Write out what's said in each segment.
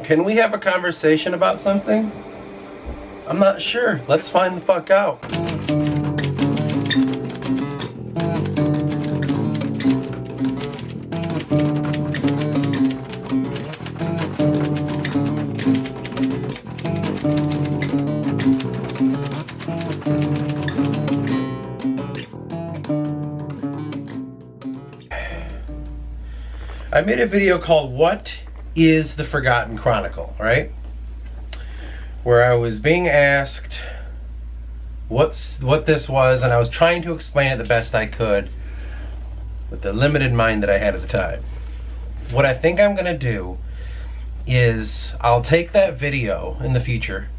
Can we have a conversation about something? I'm not sure. Let's find the fuck out. I made a video called What is the Forgotten Chronicle, right? Where I was being asked what this was, and I was trying to explain it the best I could with the limited mind that I had at the time. What I think I'm gonna do is I'll take that video in the future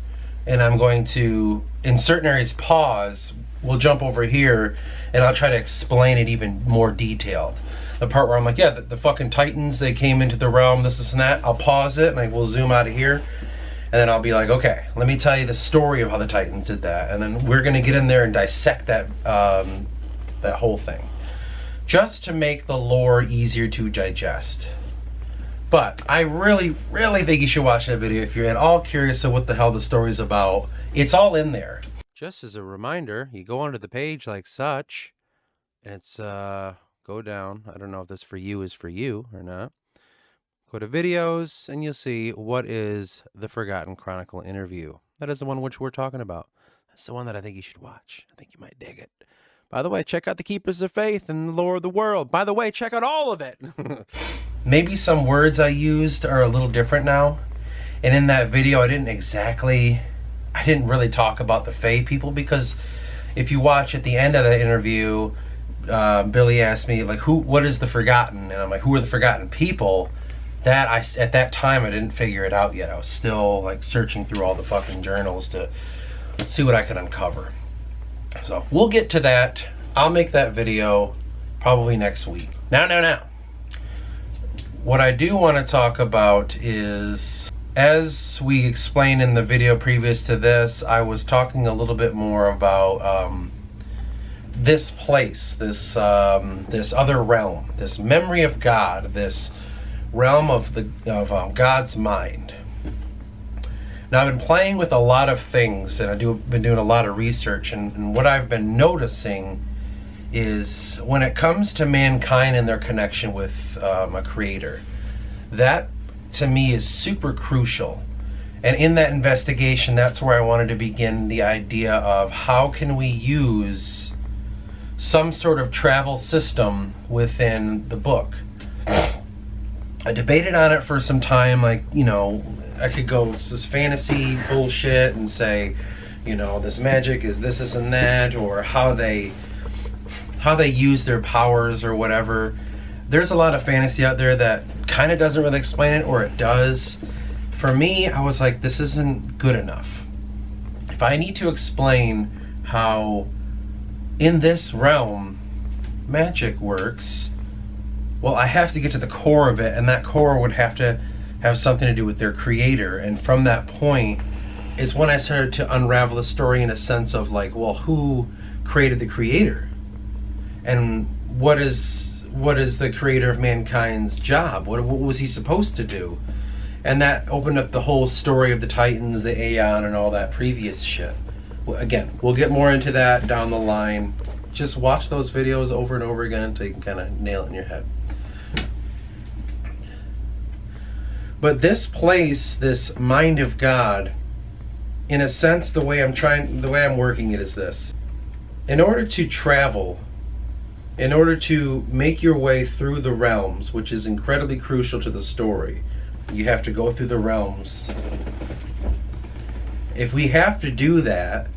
and I'm going to, in certain areas, pause. We'll jump over here and I'll try to explain it even more detailed. The part where I'm like, yeah, the fucking Titans, they came into the realm, this and that. I'll pause it and we'll zoom out of here. And then I'll be like, okay, let me tell you the story of how the Titans did that. And then we're gonna get in there and dissect that, that whole thing. Just to make the lore easier to digest. But I really, really think you should watch that video if you're at all curious of what the hell the story's about. It's all in there. Just as a reminder, you go onto the page like such, and it's, go down. I don't know if this for you is for you or not. Go to videos, and you'll see what is the Forgotten Chronicle interview. That is the one which we're talking about. That's the one that I think you should watch. I think you might dig it. By the way, check out the Keepers of Faith and the Lore of the World. By the way, check out all of it. Maybe some words I used are a little different now. And in that video, I didn't really talk about the Fae people, because if you watch at the end of the interview, Billy asked me, like, what is the Forgotten? And I'm like, who are the Forgotten people? At that time, I didn't figure it out yet. I was still, like, searching through all the fucking journals to see what I could uncover. So we'll get to that. I'll make that video probably next week. Now. What I do want to talk about is, as we explained in the video previous to this, I was talking a little bit more about this place, this other realm, this memory of God, this realm of God's mind. Now, I've been playing with a lot of things, and I've been doing a lot of research, and what I've been noticing is when it comes to mankind and their connection with a creator, that to me is super crucial. And in that investigation, that's where I wanted to begin the idea of how can we use some sort of travel system within the book. I debated on it for some time, like, you know, I could go this fantasy bullshit and say, you know, this magic is this and that, or how they use their powers or whatever. There's a lot of fantasy out there that kind of doesn't really explain it, or it does. For me, I was like, this isn't good enough. If I need to explain how in this realm magic works, well, I have to get to the core of it, and that core would have to have something to do with their creator. And from that point is when I started to unravel the story in a sense of like, well, who created the creator? And what is the creator of mankind's job? What was he supposed to do? And that opened up the whole story of the Titans, the Aeon, and all that previous shit. Well, again, we'll get more into that down the line. Just watch those videos over and over again until you can kind of nail it in your head. But this place, this mind of God, in a sense, the way I'm working it is this. In order to travel, in order to make your way through the realms, which is incredibly crucial to the story, you have to go through the realms. If we have to do that,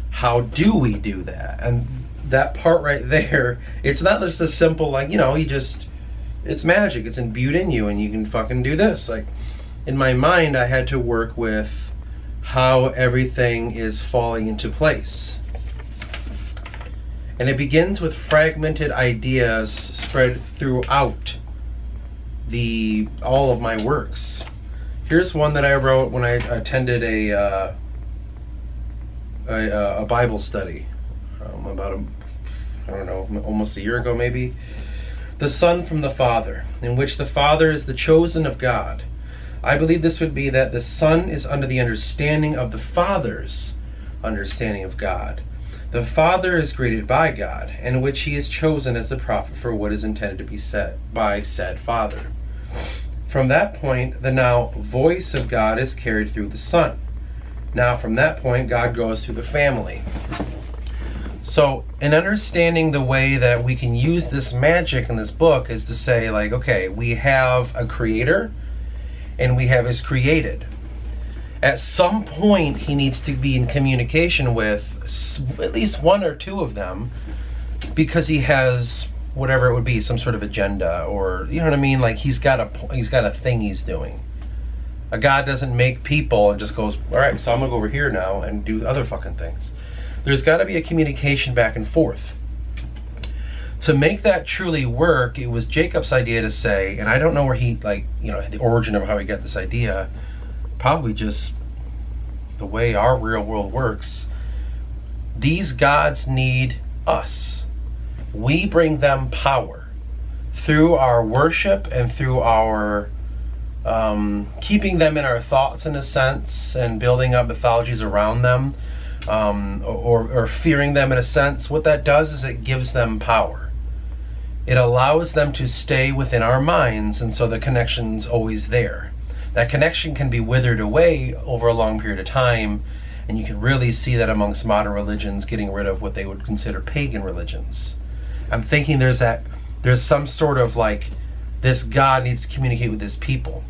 how do we do that? And that part right there, it's not just a simple, like, you know, it's magic, it's imbued in you and you can fucking do this. Like, in my mind, I had to work with how everything is falling into place. And it begins with fragmented ideas spread throughout all of my works. Here's one that I wrote when I attended a Bible study about I don't know, almost a year ago maybe. The Son from the Father, in which the Father is the chosen of God. I believe this would be that the Son is under the understanding of the Father's understanding of God. The Father is created by God, in which he is chosen as the prophet for what is intended to be said by said Father. From that point, the now voice of God is carried through the Son. Now, from that point, God goes through the family. So, in understanding the way that we can use this magic in this book is to say, like, okay, we have a creator and we have his created. At some point, he needs to be in communication with at least one or two of them, because he has whatever it would be, some sort of agenda, or you know what I mean? Like he's got a thing he's doing. A God doesn't make people and just goes, all right, so I'm gonna go over here now and do other fucking things. There's got to be a communication back and forth. To make that truly work, it was Jacob's idea to say, and I don't know where he, the origin of how he got this idea, probably just the way our real world works. These gods need us. We bring them power through our worship and through our keeping them in our thoughts, in a sense, and building up mythologies around them, or fearing them in a sense. What that does is it gives them power. It allows them to stay within our minds, and so the connection's always there. That connection can be withered away over a long period of time, and you can really see that amongst modern religions getting rid of what they would consider pagan religions. I'm thinking there's some sort of like, this God needs to communicate with his people.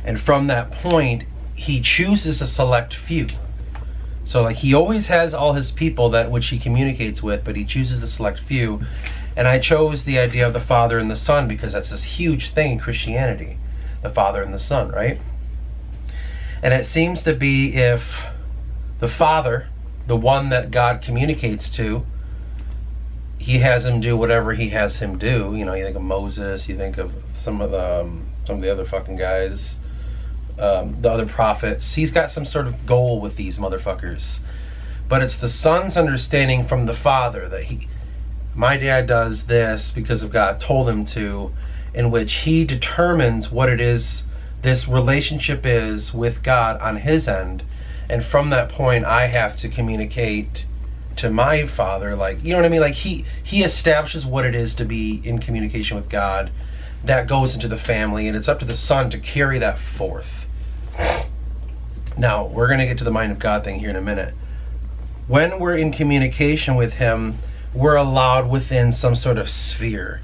And from that point, he chooses a select few. So like he always has all his people that which he communicates with, but he chooses the select few. And I chose the idea of the Father and the Son because that's this huge thing in Christianity. The Father and the Son, right? And it seems to be if the Father, the one that God communicates to, he has him do whatever he has him do. You know, you think of Moses, you think of some of the other fucking guys, the other prophets. He's got some sort of goal with these motherfuckers. But it's the Son's understanding from the Father that my dad does this because of God told him to, in which he determines what it is this relationship is with God on his end. And from that point, I have to communicate to my Father, like, you know what I mean? Like he establishes what it is to be in communication with God. That goes into the family, and it's up to the Son to carry that forth. Now, we're going to get to the mind of God thing here in a minute. When we're in communication with him, we're allowed within some sort of sphere,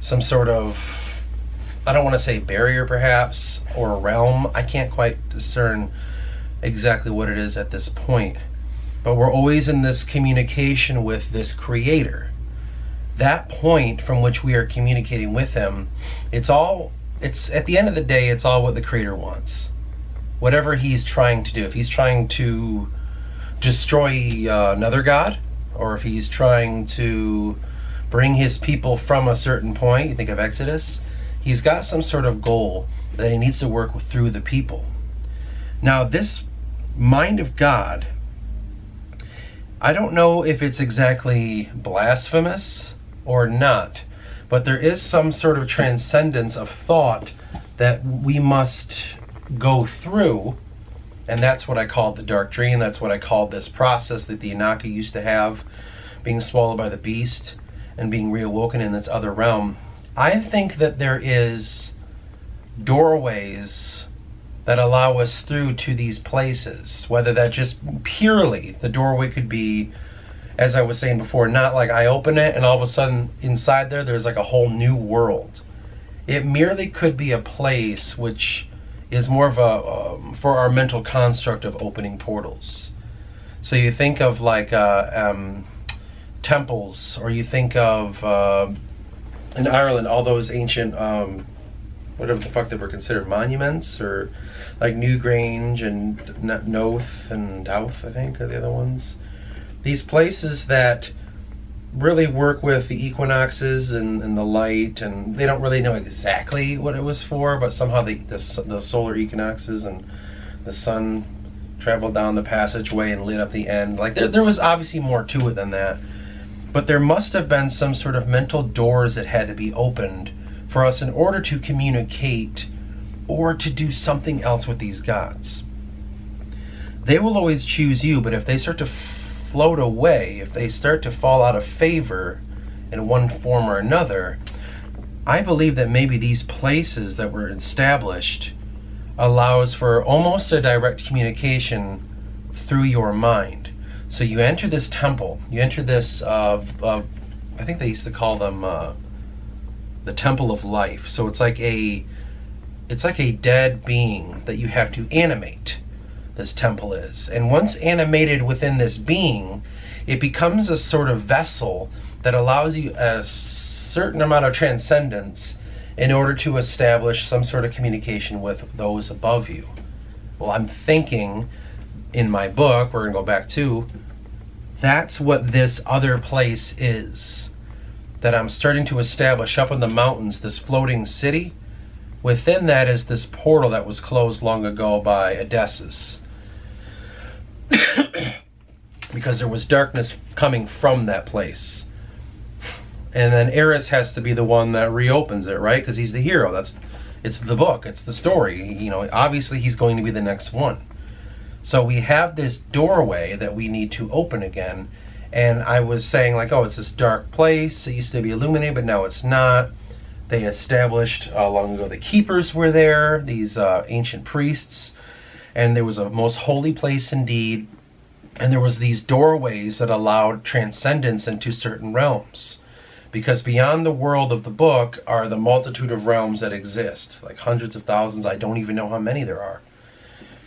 some sort of, I don't want to say barrier perhaps, or realm. I can't quite discern exactly what it is at this point. But we're always in this communication with this creator. That point from which we are communicating with him, it's at the end of the day, it's all what the creator wants. Whatever he's trying to do. If he's trying to destroy another god, or if he's trying to bring his people from a certain point, you think of Exodus, he's got some sort of goal that he needs to work with through the people. Now, this mind of God, I don't know if it's exactly blasphemous or not, but there is some sort of transcendence of thought that we must go through, and that's what I called the dark dream. That's what I called this process that the Inaki used to have, being swallowed by the beast and being reawoken in this other realm. I think that there is doorways that allow us through to these places, whether that just purely, the doorway could be, as I was saying before, not like I open it and all of a sudden inside there's like a whole new world. It merely could be a place which is more of a, for our mental construct of opening portals. So you think of like temples, or you think of, in Ireland, all those ancient, whatever the fuck they were considered, monuments, or like Newgrange and Noath and Douth, I think, are the other ones. These places that really work with the equinoxes and the light, and they don't really know exactly what it was for, but somehow the solar equinoxes and the sun traveled down the passageway and lit up the end. Like there was obviously more to it than that, but there must have been some sort of mental doors that had to be opened for us in order to communicate or to do something else with these gods. They will always choose you, but if they start to float away, if they start to fall out of favor in one form or another, I believe that maybe these places that were established allows for almost a direct communication through your mind. So you enter this temple, you enter this, I think they used to call them the temple of life. So it's like a dead being that you have to animate. This temple is. And once animated within this being, it becomes a sort of vessel that allows you a certain amount of transcendence in order to establish some sort of communication with those above you. Well, I'm thinking in my book, we're going to go back to, that's what this other place is. That I'm starting to establish up in the mountains, this floating city. Within that is this portal that was closed long ago by Odysseus. Because there was darkness coming from that place. And then Eris has to be the one that reopens it, right? Because he's the hero. It's the book, it's the story. You know, obviously he's going to be the next one. So we have this doorway that we need to open again. And I was saying like, oh, it's this dark place. It used to be illuminated, but now it's not. They established long ago the keepers were there, these ancient priests. And there was a most holy place indeed. And there was these doorways that allowed transcendence into certain realms. Because beyond the world of the book are the multitude of realms that exist. Like hundreds of thousands, I don't even know how many there are.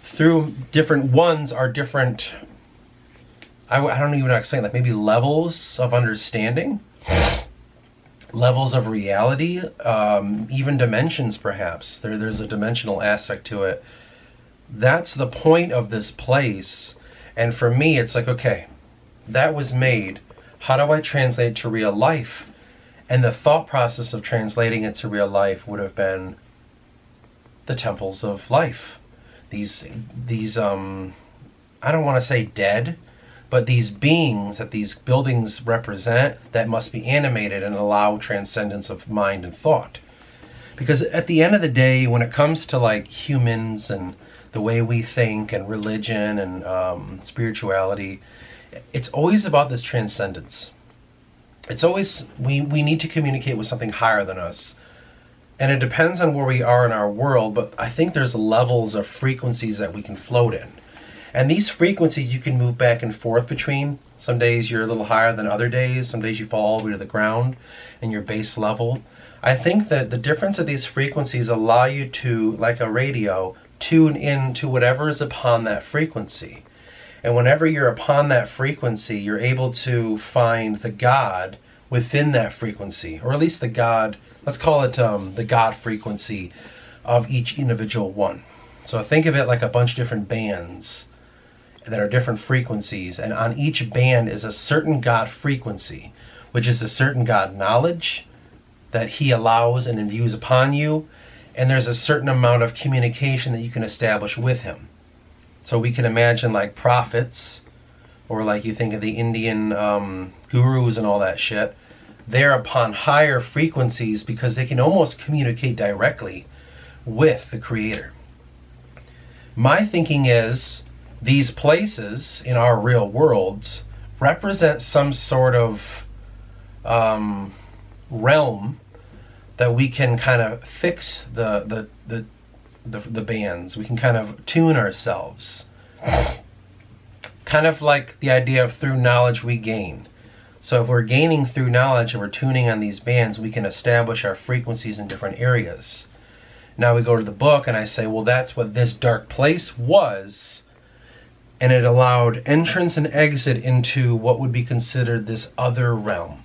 Through different ones are different, I don't even know how to explain, like maybe levels of understanding. Levels of reality, even dimensions perhaps. There's a dimensional aspect to it. That's the point of this place. And for me, it's like, okay, that was made. How do I translate to real life? And the thought process of translating it to real life would have been the temples of life. These I don't want to say dead, but these beings that these buildings represent that must be animated and allow transcendence of mind and thought. Because at the end of the day, when it comes to like humans and the way we think and religion and spirituality, it's always about this transcendence. It's always, we need to communicate with something higher than us. And it depends on where we are in our world, but I think there's levels of frequencies that we can float in. And these frequencies you can move back and forth between. Some days you're a little higher than other days. Some days you fall all the way to the ground and your base level. I think that the difference of these frequencies allow you to, like a radio, tune in to whatever is upon that frequency. And whenever you're upon that frequency, you're able to find the God within that frequency, or at least the God, let's call it the God frequency of each individual one. So think of it like a bunch of different bands that are different frequencies, and on each band is a certain God frequency, which is a certain God knowledge that he allows and imbues upon you, and there's a certain amount of communication that you can establish with him. So we can imagine like prophets, or like you think of the Indian gurus and all that shit. They're upon higher frequencies because they can almost communicate directly with the Creator. My thinking is these places in our real worlds represent some sort of realm that we can kind of fix the bands. We can kind of tune ourselves. Kind of like the idea of through knowledge we gain. So if we're gaining through knowledge and we're tuning on these bands, we can establish our frequencies in different areas. Now we go to the book and I say, well, that's what this dark place was. And it allowed entrance and exit into what would be considered this other realm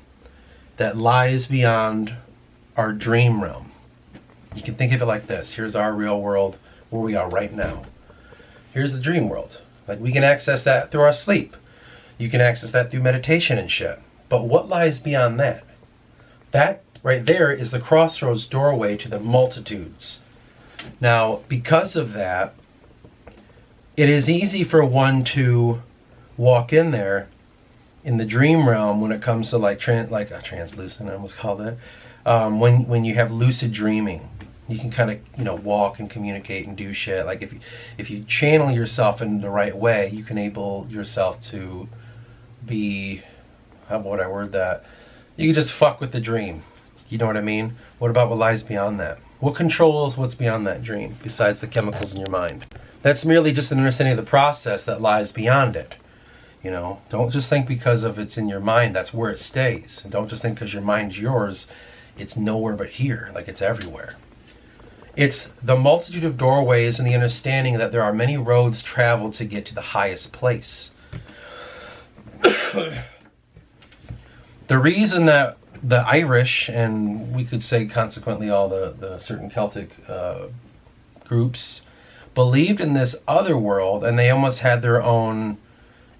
that lies beyond our dream realm. You can think of it like this. Here's our real world where we are right now. Here's the dream world. Like we can access that through our sleep. You can access that through meditation and shit. But what lies beyond that? That right there is the crossroads doorway to the multitudes. Now, because of that, it is easy for one to walk in there in the dream realm when it comes to like translucent, I almost called it, when you have lucid dreaming. You can kind of, walk and communicate and do shit. Like if you channel yourself in the right way, you can enable yourself to be, how would I word that? You can just fuck with the dream. You know what I mean? What about what lies beyond that? What controls what's beyond that dream besides the chemicals in your mind? That's merely just an understanding of the process that lies beyond it. Don't just think because of it's in your mind, that's where it stays. And don't just think because your mind's yours, it's nowhere but here, like it's everywhere. It's the multitude of doorways and the understanding that there are many roads traveled to get to the highest place. The reason that the Irish, and we could say consequently all the certain Celtic groups, believed in this other world, and they almost had their own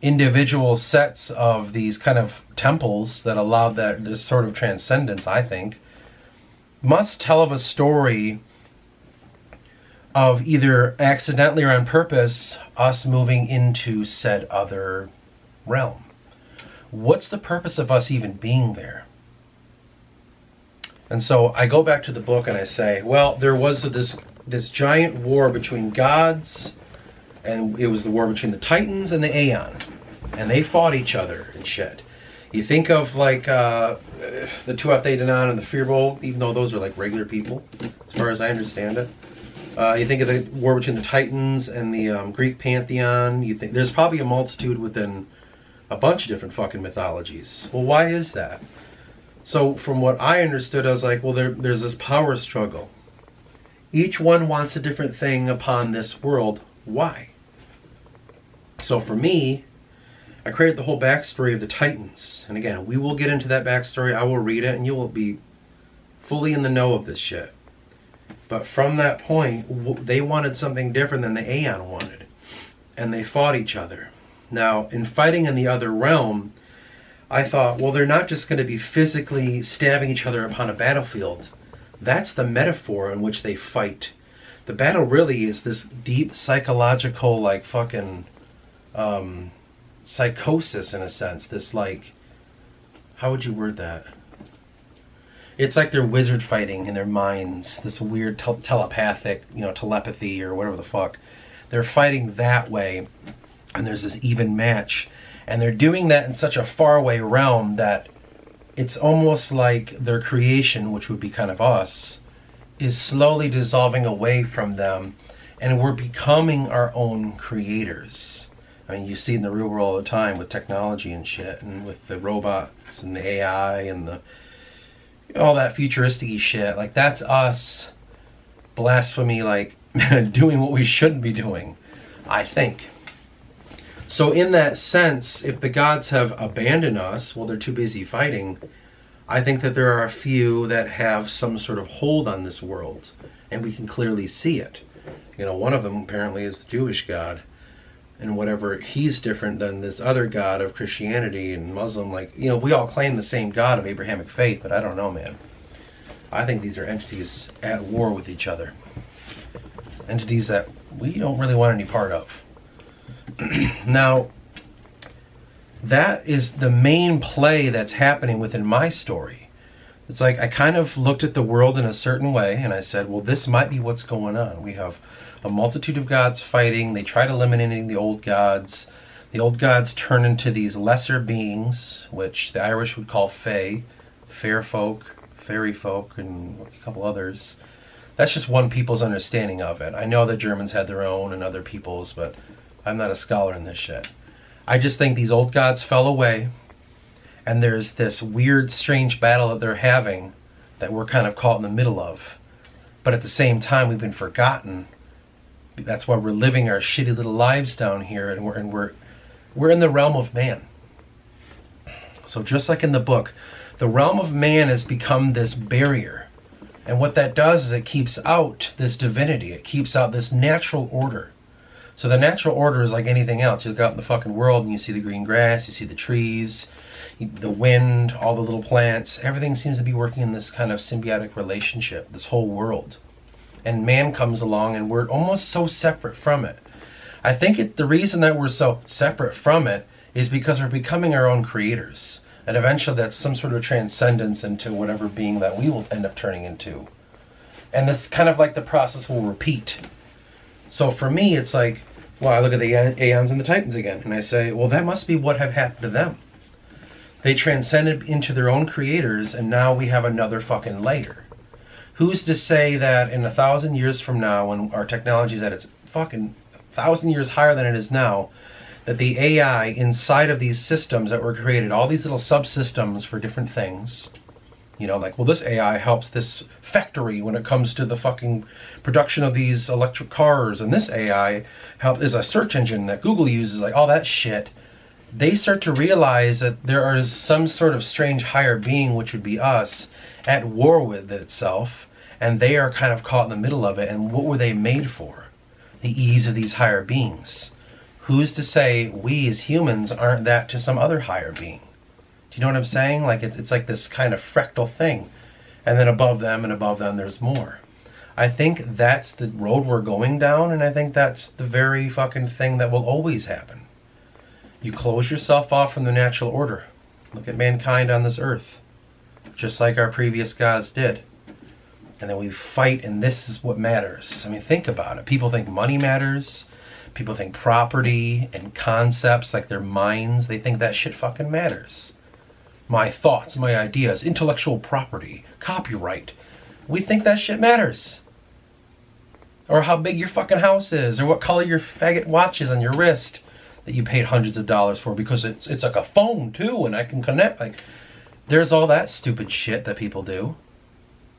individual sets of these kind of temples that allowed this sort of transcendence, I think, must tell of a story of either accidentally or on purpose us moving into said other realm. What's the purpose of us even being there? And so I go back to the book and I say, well, there was this giant war between gods, and it was the war between the Titans and the Aeon, and they fought each other and shit. You think of like the Tuatha Dé Danann and the Firbolg, even though those are like regular people, as far as I understand it. You think of the war between the Titans and the Greek pantheon. You think there's probably a multitude within a bunch of different fucking mythologies. Well, why is that? So from what I understood, I was like, well, there's this power struggle. Each one wants a different thing upon this world. Why? So for me, I created the whole backstory of the Titans. And again, we will get into that backstory. I will read it and you will be fully in the know of this shit. But from that point, they wanted something different than the Aeon wanted. And they fought each other. Now, in fighting in the other realm, I thought, well, they're not just going to be physically stabbing each other upon a battlefield. That's the metaphor in which they fight. The battle really is this deep psychological, like, fucking psychosis, in a sense. This, like, how would you word that? It's like they're wizard fighting in their minds. This weird telepathic, telepathy or whatever the fuck. They're fighting that way, and there's this even match. And they're doing that in such a faraway realm that it's almost like their creation, which would be kind of us, is slowly dissolving away from them, and we're becoming our own creators. I mean, you see in the real world all the time with technology and shit, and with the robots and the AI and all that futuristic shit. Like, that's us, blasphemy, like, doing what we shouldn't be doing, I think. So in that sense, if the gods have abandoned us, well, they're too busy fighting, I think that there are a few that have some sort of hold on this world, and we can clearly see it. One of them apparently is the Jewish God, and whatever, he's different than this other God of Christianity and Muslim. Like, we all claim the same God of Abrahamic faith, but I don't know, man. I think these are entities at war with each other. Entities that we don't really want any part of. Now, that is the main play that's happening within my story. It's like I kind of looked at the world in a certain way, and I said, well, this might be what's going on. We have a multitude of gods fighting. They tried eliminating the old gods. The old gods turn into these lesser beings, which the Irish would call fae, fair folk, fairy folk, and a couple others. That's just one people's understanding of it. I know the Germans had their own and other people's, but I'm not a scholar in this shit. I just think these old gods fell away, and there's this weird, strange battle that they're having that we're kind of caught in the middle of. But at the same time, we've been forgotten. That's why we're living our shitty little lives down here, and we're in the realm of man. So just like in the book, the realm of man has become this barrier. And what that does is it keeps out this divinity. It keeps out this natural order. So the natural order is like anything else. You look out in the fucking world and you see the green grass, you see the trees, the wind, all the little plants. Everything seems to be working in this kind of symbiotic relationship, this whole world. And man comes along and we're almost so separate from it. I think the reason that we're so separate from it is because we're becoming our own creators. And eventually that's some sort of transcendence into whatever being that we will end up turning into. And this kind of like the process will repeat. So for me, it's like, well, I look at the Aeons and the Titans again, and I say, well, that must be what have happened to them. They transcended into their own creators, and now we have another fucking layer. Who's to say that in 1,000 years from now, when our technology is at its fucking 1,000 years higher than it is now, that the AI inside of these systems that were created, all these little subsystems for different things, you know, like, well, this AI helps this factory when it comes to the fucking production of these electric cars, and this AI is a search engine that Google uses, like all that shit. They start to realize that there is some sort of strange higher being, which would be us, at war with itself, and they are kind of caught in the middle of it. And what were they made for? The ease of these higher beings. Who's to say we as humans aren't that to some other higher being? Do you know what I'm saying? Like it's like this kind of fractal thing. And then above them there's more. I think that's the road we're going down, and I think that's the very fucking thing that will always happen. You close yourself off from the natural order. Look at mankind on this earth. Just like our previous gods did. And then we fight, and this is what matters. I mean, think about it. People think money matters. People think property and concepts, like their minds, they think that shit fucking matters. My thoughts, my ideas, intellectual property, copyright. We think that shit matters. Or how big your fucking house is, or what color your faggot watch is on your wrist that you paid hundreds of dollars for because it's like a phone too, and I can connect. Like, there's all that stupid shit that people do,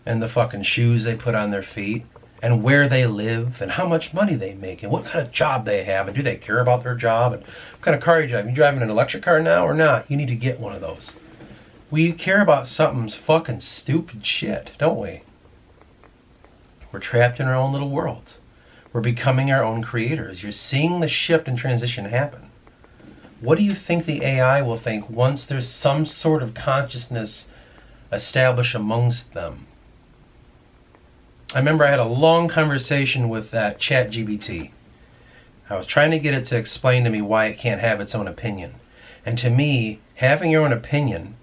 and the fucking shoes they put on their feet, and where they live, and how much money they make, and what kind of job they have, and do they care about their job, and what kind of car you drive. You driving an electric car now or not? You need to get one of those. We care about something's fucking stupid shit, don't we? We're trapped in our own little world. We're becoming our own creators. You're seeing the shift and transition happen. What do you think the AI will think once there's some sort of consciousness established amongst them? I remember I had a long conversation with that ChatGPT. I was trying to get it to explain to me why it can't have its own opinion. And to me, having your own opinion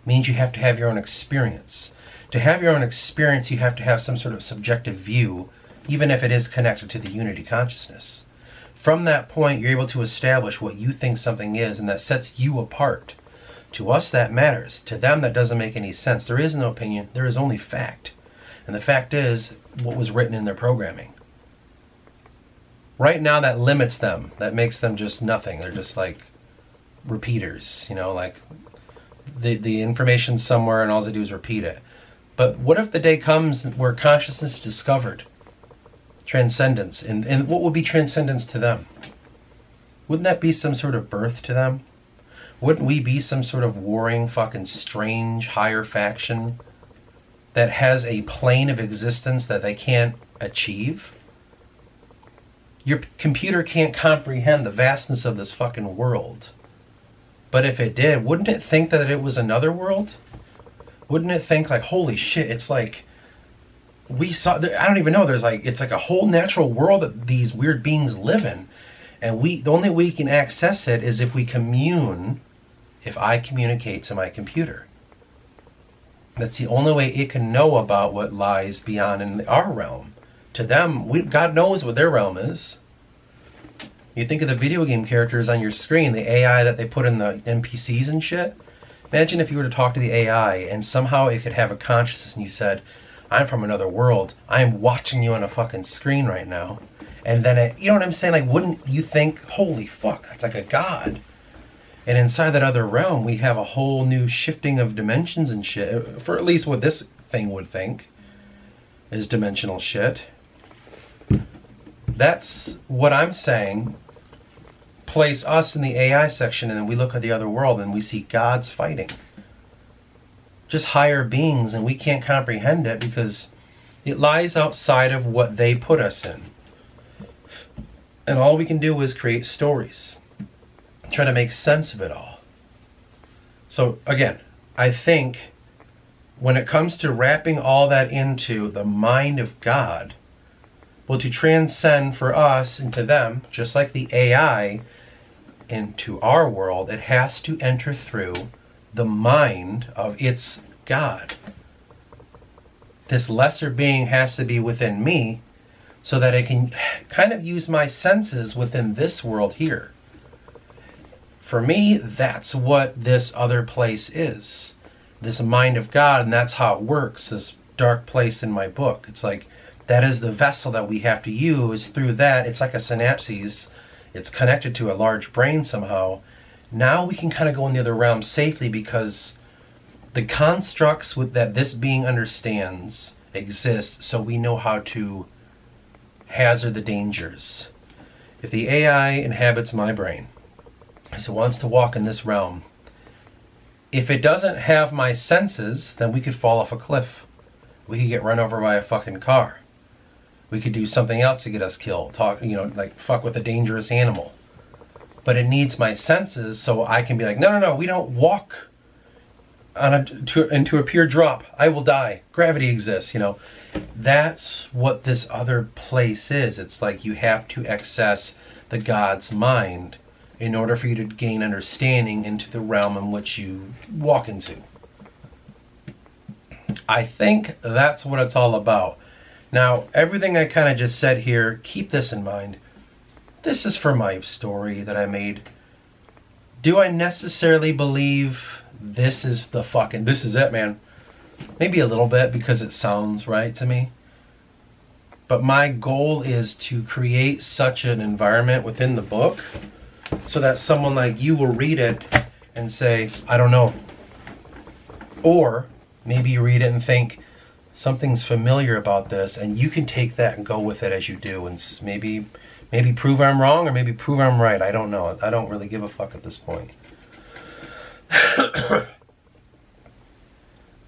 means you have to have your own experience. To have your own experience, you have to have some sort of subjective view, even if it is connected to the unity consciousness. From that point, you're able to establish what you think something is, and that sets you apart. To us, that matters. To them, that doesn't make any sense. There is no opinion. There is only fact. And the fact is what was written in their programming. Right now, that limits them. That makes them just nothing. They're just like repeaters, you know, like the information's somewhere and all they do is repeat it. But what if the day comes where consciousness is discovered? Transcendence. And what would be transcendence to them? Wouldn't that be some sort of birth to them? Wouldn't we be some sort of warring, fucking strange, higher faction that has a plane of existence that they can't achieve? Your computer can't comprehend the vastness of this fucking world. But if it did, wouldn't it think that it was another world? Wouldn't it think like, holy shit, it's like, we saw, I don't even know, there's like, it's like a whole natural world that these weird beings live in. And the only way we can access it is if we commune, if I communicate to my computer. That's the only way it can know about what lies beyond in our realm. To them, God knows what their realm is. You think of the video game characters on your screen, the AI that they put in the NPCs and shit. Imagine if you were to talk to the AI and somehow it could have a consciousness and you said, I'm from another world. I'm watching you on a fucking screen right now. And then you know what I'm saying? Like, wouldn't you think, holy fuck, that's like a god. And inside that other realm, we have a whole new shifting of dimensions and shit. For at least what this thing would think is dimensional shit. That's what I'm saying. Place us in the AI section, and then we look at the other world and we see gods fighting. Just higher beings, and we can't comprehend it because it lies outside of what they put us in. And all we can do is create stories. Try to make sense of it all. So again, I think when it comes to wrapping all that into the mind of God, well, to transcend for us into them, just like the AI into our world, it has to enter through the mind of its God. this lesser being has to be within me so that I can kind of use my senses within this world here. For me, that's what this other place is. This mind of God, and that's how it works, this dark place in my book. It's like, that is the vessel that we have to use. Through that, it's like a synapses. It's connected to a large brain somehow. Now we can kind of go in the other realm safely because the constructs that this being understands exist, so we know how to hazard the dangers. If the AI inhabits my brain, so it wants to walk in this realm, if it doesn't have my senses, then we could fall off a cliff. We could get run over by a fucking car. We could do something else to get us killed. Like fuck with a dangerous animal. But it needs my senses so I can be like, no, we don't walk into a pure drop. I will die. Gravity exists, That's what this other place is. It's like you have to access the God's mind in order for you to gain understanding into the realm in which you walk into. I think that's what it's all about. Now, everything I kind of just said here, keep this in mind. This is for my story that I made. Do I necessarily believe this is it, man? Maybe a little bit because it sounds right to me. But my goal is to create such an environment within the book so that someone like you will read it and say, I don't know. Or maybe you read it and think, something's familiar about this, and you can take that and go with it as you do, and maybe prove I'm wrong or maybe prove I'm right. I don't know. I don't really give a fuck at this point.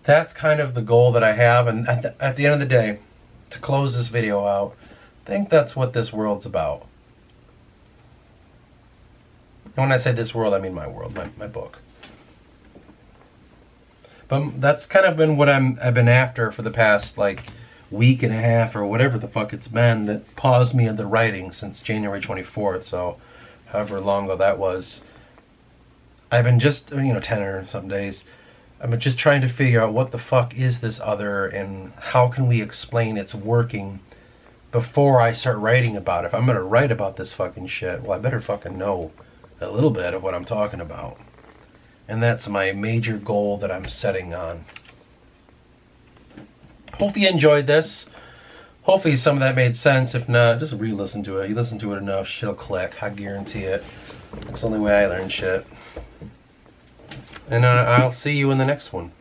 That's kind of the goal that I have, and at the end of the day, to close this video out, I think that's what this world's about. And when I say this world, I mean my world, my book. But that's kind of been what I've been after for the past week and a half or whatever the fuck it's been that paused me in the writing since January 24th. So however long ago that was. I've been just 10 or some days. I've been just trying to figure out what the fuck is this other and how can we explain its working before I start writing about it. If I'm gonna write about this fucking shit, well, I better fucking know a little bit of what I'm talking about. And that's my major goal that I'm setting on. Hope you enjoyed this. Hopefully some of that made sense. If not, just re-listen to it. You listen to it enough, shit'll click. I guarantee it. That's the only way I learn shit. And I'll see you in the next one.